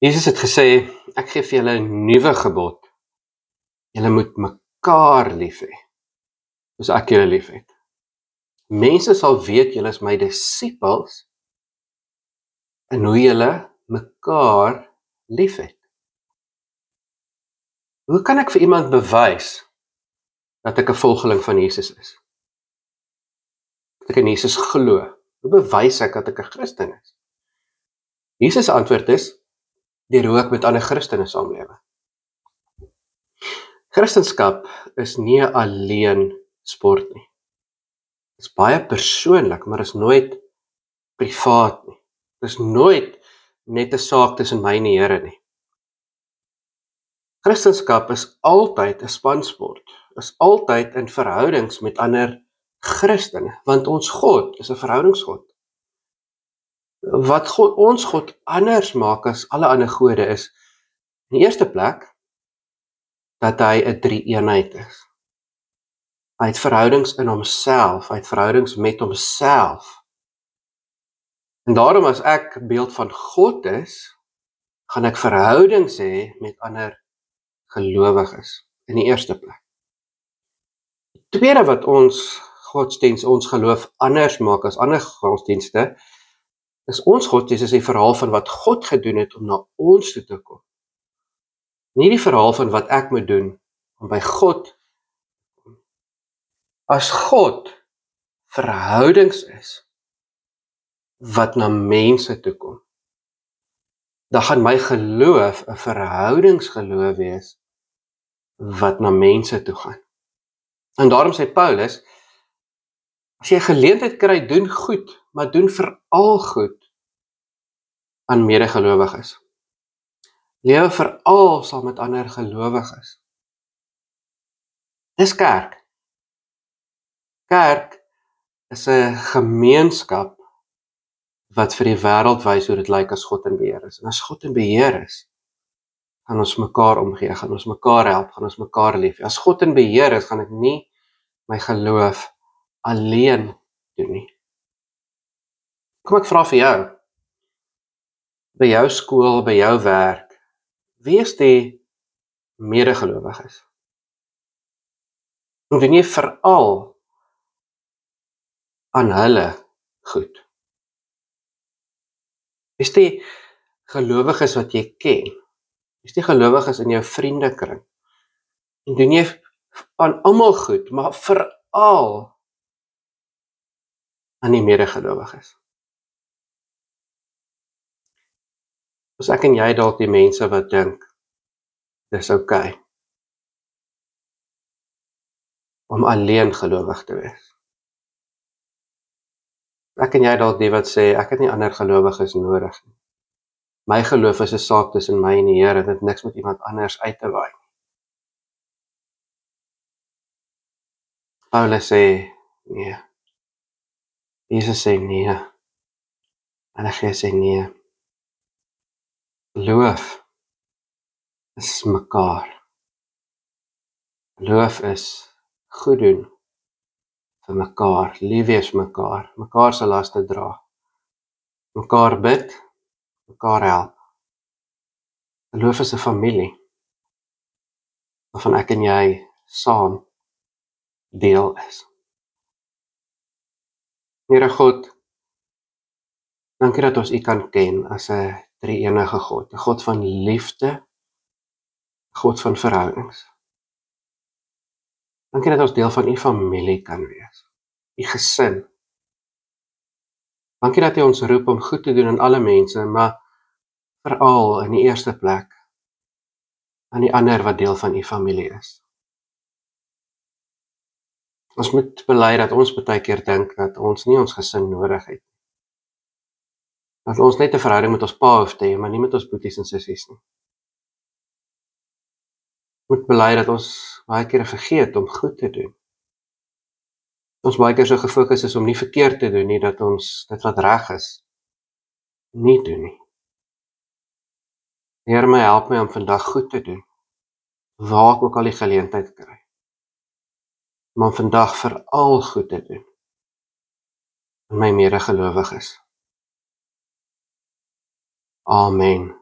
Jesus het gesê, ek gee vir julle 'n nuwe gebod. Julle moet mekaar lief hê, soos ek julle lief het. Mense sal weet julle is my disippels en hoe julle mekaar lief het. Hoe kan ek vir iemand bewys dat ek 'n volgeling van Jesus is? Dat ek in Jesus glo? Hoe bewys ek dat ek 'n Christen is? Jesus se antwoord is, deur hoe ek met ander Christene saamlewe. Christendom is nie alleen sport nie. Dit is baie persoonlik, maar is nooit privaat nie. Dit is nooit net 'n saak tussen my en die Here nie. Christendom is altyd 'n spansport, is altyd in verhoudings met ander Christene, want ons God is 'n verhoudingsgod. Wat ons God anders maak as alle ander gode is, in die eerste plek, dat hy 'n drie-eenheid is. Hy het verhoudings in homself, hy het verhoudings met homself. En daarom as ek beeld van God is, gaan ek verhoudings hê met ander gelowiges, in die eerste plek. Die tweede wat ons godsdienst, ons geloof anders maak as ander godsdienste, is ons godsdienst is die verhaal van wat God gedoen het om na ons toe te kom. Nie die verhaal van wat ek moet doen om by God te kom. As God verhoudings is wat na mense toe kom, dan gaan my geloof 'n verhoudingsgeloof wees wat na mense toe gaan. En daarom sê Paulus, as jy geleentheid kry, doen goed, maar doen veral goed aan medegelowiges. Lewe veral saam met ander gelowiges. Dis kerk. Kerk is 'n gemeenskap wat vir die wêreld wys hoe dit lyk as God in beheer is. En as God in beheer is, gaan ons mekaar omgee, gaan ons mekaar help, gaan ons mekaar lief. As God in beheer is, gaan ek nie my geloof alleen doen nie. Kom ek vra vir jou, by jou skool, by jou werk, wie is die medegelowiges? En doen jy veral aan hulle goed? Is die gelowiges wat jy ken? Is die gelowiges in jou vriendekring? En doen jy aan almal goed, maar veral aan die medegelowiges? As ek en jy dalk die mense wat dink, dis oukei om alleen gelowig te wees. Ek en jy dalk die wat sê, ek het nie ander gelowiges nodig nie. My geloof is 'n saak tussen my en die Here, dit het niks met iemand anders uit te waai. Paulus sê, nee. Jesus sê nee. En hy sê nee. Geloof is mekaar. Geloof is goed doen vir mekaar, lief wees mekaar, mekaar se laste dra, mekaar bid, mekaar help. Geloof is 'n familie, waarvan ek en jy saam deel is. Here God, dankie dat ons U kan ken as 'n drie-enige God, 'n God van liefde, 'n God van verhoudings. Dankie dat ons deel van U familie kan wees, U gesin. Dankie dat U ons roep om goed te doen aan alle mense, maar veral in die eerste plek aan die ander wat deel van U familie is. Ons moet bely dat ons baie keer dink dat ons nie ons gesin nodig het. Dat ons net 'n verhouding met ons pa hoef te hê, maar nie met ons boeties en sissies nie. Moet bely dat ons baie keer vergeet om goed te doen. Ons baie keer so gefokus is om nie verkeerd te doen nie, dat ons dit wat reg is, nie doen nie. Here, my help my om vandag goed te doen, waar ek ook al die geleentheid kry. Maar om vandag veral goed te doen, aan my medegelowiges. Amen.